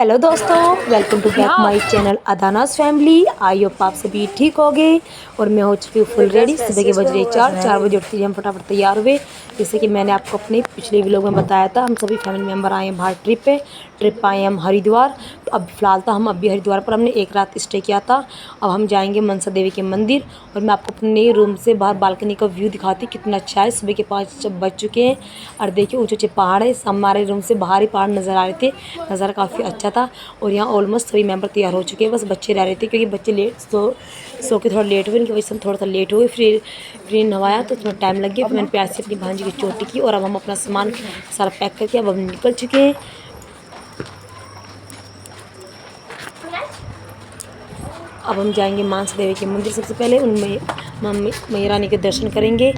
Hello दोस्तों, welcome to back my channel अदानास family. I hope आप सभी ठीक हो गए और मैं हो चुकी हूँ फुल रेडी। सुबह के बज रहे 4 बजे उठते ही हम फटाफट तैयार हुए। जैसे कि मैंने आपको अपने पिछले व्लॉग में बताया था, हम सभी फैमिली मेम्बर आए हैं बाहर ट्रिप आए हम हरिद्वार। तो अब फिलहाल तो हम अभी हरिद्वार पर हमने एक रात स्टे किया था। अब हम जाएंगे मनसा देवी के मंदिर और मैं आपको अपने रूम से बाहर बालकनी का व्यू दिखाती कितना अच्छा है। सुबह के 5 बज चुके हैं और देखिए ऊँचे ऊँचे पहाड़ है। हमारे रूम से बाहर ही पहाड़ नज़र आ रहे थे, नज़ारा काफ़ी अच्छा था। और यहाँ ऑलमोस्ट सभी मेंबर तैयार हो चुके हैं, बस बच्चे रह रहे थे क्योंकि बच्चे लेट सो के थोड़ा लेट हुए, इनकी वजह से हम थोड़ा सा लेट हुए। फिर नहाया तो थोड़ा टाइम लग गया। फिर मैंने प्यार से अपनी भांजी की चोटी की और अब हम अपना सामान सारा पैक करके अब हम निकल चुके हैं। अब हम जाएंगे मानसा देवी के मंदिर। सबसे पहले उनमें मैया रानी के दर्शन करेंगे।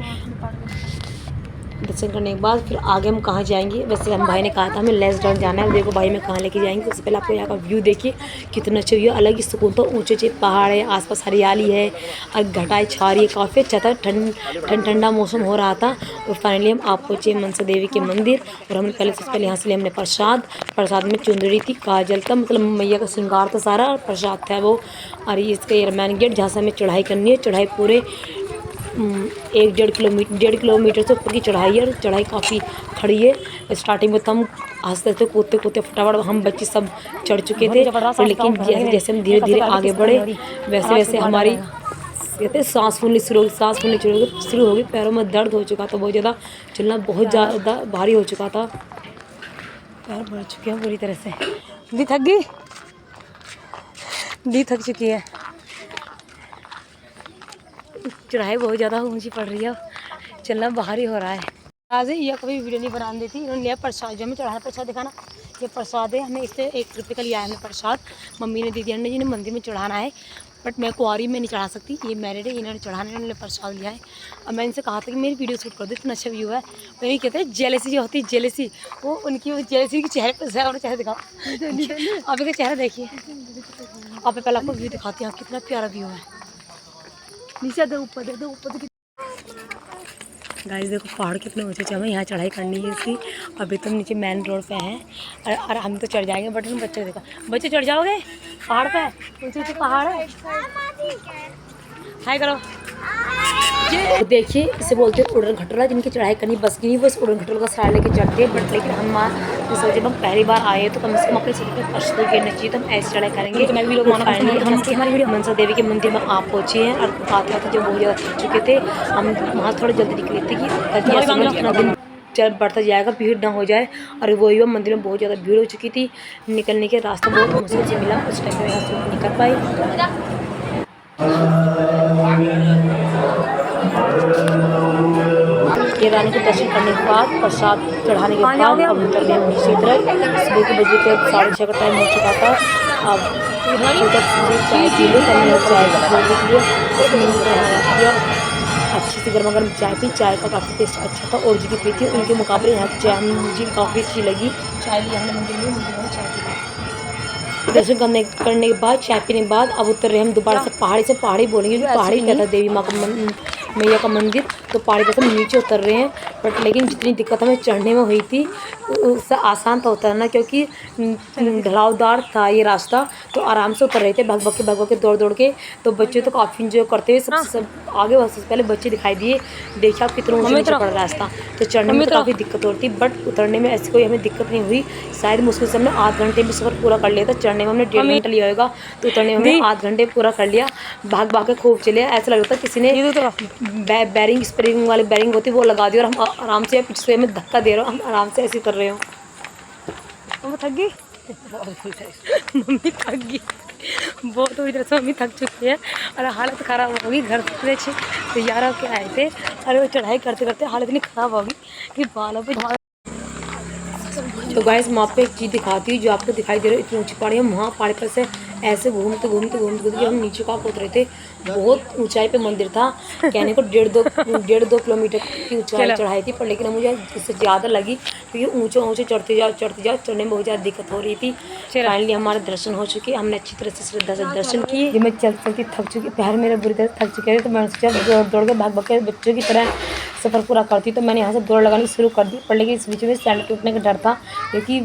दर्शन करने के बाद फिर आगे हम कहाँ जाएंगे। वैसे हम भाई ने कहा था हमें लेस डाउन जाना है। देखो भाई मैं कहाँ लेके जाएंगे। सबसे पहले आपको यहाँ का व्यू देखिए कितना अच्छा व्यू, अलग ही सुकून। तो ऊँचे ऊँचे पहाड़ है, आसपास हरियाली है और घटाएं छा रही है, काफ़ी अच्छा था। ठंडा मौसम हो रहा था। और फाइनली हम आप पहुँचे मनसा देवी के मंदिर और हमने सबसे पहले यहाँ से लिया हमने प्रसाद में चुंदड़ी थी, काजल था, मतलब मैया का श्रृंगार था सारा, और प्रसाद था वो। और इसका एयरमैन गेट जहाँ से हमें चढ़ाई करनी है। चढ़ाई पूरे 1-1.5 किलोमीटर से ऊपर की चढ़ाई है। चढ़ाई काफ़ी खड़ी है। स्टार्टिंग में तो हम आस्ते आस्ते कूदते फटाफट हम बच्चे सब चढ़ चुके थे, तो लेकिन जैसे जैसे हम धीरे धीरे आगे बढ़े वैसे वैसे हमारी कहते सांस फूलनी शुरू हो गई। पैरों में दर्द हो चुका था बहुत ज़्यादा, चलना बहुत ज़्यादा भारी हो चुका था। पैर बढ़ चुके हैं पूरी तरह से। दी थक गई, दी थक चुकी है। चढ़ाई बहुत ज़्यादा ऊंची पड़ रही है, चलना बाहर ही हो रहा है। आज ये कभी वीडियो नहीं बना देती। इन्होंने लिया प्रसाद, जो हमें चढ़ाना प्रसाद दिखाना, ये प्रसाद है। हमें इससे 1 रुपये का लिया है हमें प्रसाद, मम्मी ने दी दिया जिन्हें मंदिर में चढ़ाना है। बट मैं कुंवारी में नहीं चढ़ा सकती, ये मैरिड है, इन्होंने चढ़ाना है, इन्होंने प्रसाद लिया है। और मैं इनसे कहा था कि मेरी वीडियो शूट कर दो, इतना अच्छा व्यू है। तो ये कहते हैं जेलेसी जो होती है, जेलेसी, वो उनकी वो जेलेसी के चेहरे पर है। चेहरा दिखाओ, आप इनका चेहरा देखिए। आप पहले आपको व्यू दिखाती हूँ, कितना प्यारा व्यू है। नीचे दे, ऊपर दे, ऊपर। गाइस देखो पहाड़ कितने ऊंचे, हमें यहाँ चढ़ाई करनी है इसकी। अभी तो नीचे मेन रोड पे हैं और हम तो चढ़ जाएंगे। बट बच्चे देखो, बच्चे चढ़ जाओगे पहाड़ पे, ऊंचे ऊंचे पहाड़ है। हाय करो। ये देखिए इसे बोलते हैं उड़न खटोला, जिनकी चढ़ाई करनी बस की नहीं, बस उड़न खटोला का सहारा लेके चढ़ते हैं। बट लेकिन हम सोचे जब हम पहली बार आए तो कम से कम अपने सिर पर फर्श तो गिरना चाहिए, तो हम ऐसे चढ़ाई करेंगे। तो मैं भी लोग फाइनली हम हमारी वीडियो मनसा देवी के मंदिर में आप पहुँचे हैं। और आते आते जब बहुत ज़्यादा थक चुके थे, हम वहाँ थोड़ा जल्दी निकले थे कि इतना दिन चल बढ़ता जाएगा, भीड़ ना हो जाए। और वही वो मंदिर में बहुत ज़्यादा भीड़ हो चुकी थी। निकलने के रास्ता बहुत मुश्किल से मिला, उस टाइम में यहाँ से निकल पाए। ये रानी के दर्शन करने के बाद प्रसाद चढ़ाने के बाद अब उतर गए दूसरी तरफ। सुबह के बजे के 6:30 का टाइम हो चुका था। अब चाय पी ली, चाय किया, अच्छी सी गर्मा गर्म चाय पी। चाय का काफ़ी टेस्ट अच्छा था और जी की पी थी, उनके मुकाबले यहाँ की चाय मुझे काफ़ी अच्छी लगी। चाय ली हमने मंदिर में चाय पी। दर्शन करने के बाद, चाय पीने के बाद अब उतर रहे हम दोबारा से पहाड़ी बोलेंगे, पहाड़ी कहता देवी माँ का मैया का मंदिर। तो पहाड़ी पर से हम नीचे उतर रहे हैं। बट लेकिन जितनी दिक्कत हमें चढ़ने में हुई थी उससे आसान था उतरना, क्योंकि ढलावदार था ये रास्ता। तो आराम से उतर रहे थे, भाग भाग के दौड़ के। तो बच्चे तो काफ़ी इंजॉय करते हुए सब आगे सबसे पहले बच्चे दिखाई दिए। देखा आप कितना ऊँचा पड़ा रास्ता। तो चढ़ने में तो काफ़ी दिक्कत होती, बट उतरने में ऐसी कोई हमें दिक्कत नहीं हुई। शायद मुश्किल से हमने आध घंटे में सफ़र पूरा कर लिया था। चढ़ने में हमने 1.5 घंटा लिया होगा, तो उतरने में हमने आध घंटे पूरा कर लिया। भाग के खूब चले, ऐसा लग रहा था किसी ने बैरिंग स्प्रिंग वाली बैरिंग होती है वो लगा दी और हम आराम से पीछे से हमें धक्का दे रहे हो, हम आराम से ऐसे कर रहे हो। वो थक गई, मम्मी थक गई बहुत पूरी तरह से। मम्मी थक चुकी है और हालत ख़राब होगी। घर से तैयार होकर आए थे और वो चढ़ाई करते करते हालत इतनी ख़राब होगी कि बालों पे। तो गाइस मैं आपको एक चीज़ दिखाती हूँ जो आपको दिखाई दे रही है, इतनी ऊँची पहाड़ी है। वहाँ पहाड़ी पर से ऐसे घूमते हम नीचे का उतरे थे। बहुत ऊंचाई पे मंदिर था, कहने को 1.5-2 किलोमीटर की ऊंचाई चढ़ाई थी। पर लेकिन मुझे इससे ज़्यादा लगी क्योंकि ऊँचे चढ़ते जाओ चढ़ने में बहुत ज़्यादा दिक्कत हो रही थी। फाइनली हमारे दर्शन हो चुके, हमने अच्छी तरह से श्रद्धा से दर्शन किए। मैं चलती थक चुकी, पैर मेरे बुरी तरह थक चुके थे। तो मैं सोचा दौड़ के भाग के बच्चों की तरह सफ़र पूरा करती। तो मैंने यहाँ से दौड़ लगानी शुरू कर दी। पर लेकिन इस बीच में सैंडल टूटने का डर था, क्योंकि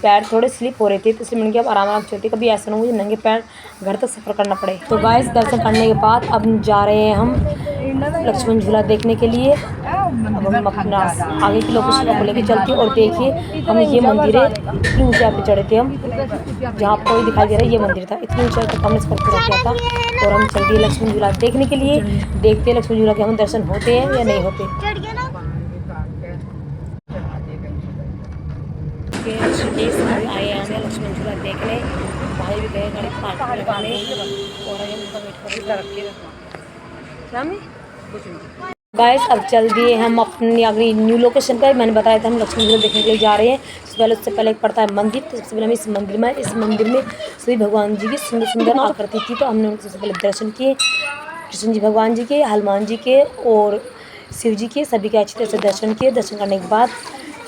पैर थोड़े स्लिप हो रहे थे, तो इसलिए मैंने कहा अब आराम चलते, कभी ऐसा ना हो मुझे नंगे पैर घर तक सफ़र करना पड़े। तो गाइस दर्शन करने के बाद अब जा रहे हैं हम लक्ष्मण झूला देखने के लिए। अब हम अपना आगे की लोकेशन को लेके चलते हैं। और देखिए हम ये मंदिर है, इतनी ऊंचाई पे चढ़े थे हम, जहाँ आपको ही दिखाई दे रहा है ये मंदिर था, इतनी ऊंचाई तक हमने सफर पूरा किया था। और हम चल दिए लक्ष्मण झूला देखने के लिए, देखते हैं लक्ष्मण झूला के हम दर्शन होते हैं या नहीं होते। आए हैं लक्ष्मण झूला देखने, भाई भी गए गाड़ी पार्क लगाने और उनका वेट कर गाइस अब चल दिए हम अपनी अगली न्यू लोकेशन पर। मैंने बताया था हम लक्ष्मण झूला देखने के लिए जा रहे हैं। उससे पहले पड़ता है मंदिर, तो सबसे पहले हम इस मंदिर में सभी भगवान जी की सुंदर सुंदर आकृति थी, तो हमने उनके सबसे पहले दर्शन किए, कृष्ण जी भगवान जी के, हनुमान जी के और शिव जी के, सभी के अच्छी तरह से दर्शन किए। दर्शन करने के बाद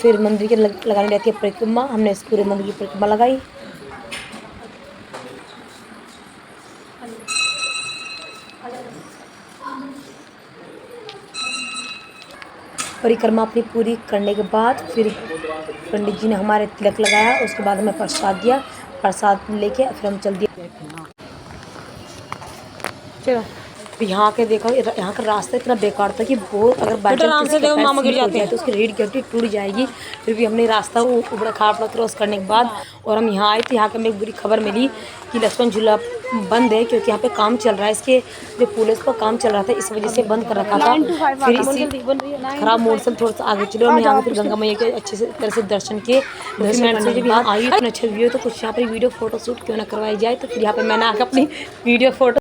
फिर मंदिर के लगानी रहती है परिक्रमा, हमने इस पूरे मंदिर की परिक्रमा लगाई। परिक्रमा अपनी पूरी करने के बाद फिर पंडित जी ने हमारे तिलक लगाया, उसके बाद हमें प्रसाद दिया, प्रसाद लेके फिर हम चल दिए। चलो यहाँ के देखो, यहाँ का रास्ता इतना बेकार था कि वो अगर बाई चांस मामा गिर जाते हैं तो उसकी रीढ़ की टूट जाएगी। फिर भी हमने रास्ता वो उबड़ा खाबड़ा क्रॉस करने के बाद और हम यहाँ आए, तो यहाँ के हमें एक बुरी खबर मिली कि लक्ष्मण झूला बंद है, क्योंकि यहाँ पे काम चल रहा है, इसके जो पुलिस पर काम चल रहा था इस वजह से बंद कर रखा था। फिर इसी खराब मोड़ से थोड़ा सा आगे चलो, हमने यहाँ पे फिर गंगा मैया के अच्छे से तरह से दर्शन किए। दर्शन करने के बाद आई इतना अच्छा व्यू, तो कुछ यहाँ पर वीडियो फोटो शूट क्यों ना करवाई जाए, तो फिर यहाँ पे मैंने आकर अपनी वीडियो फोटो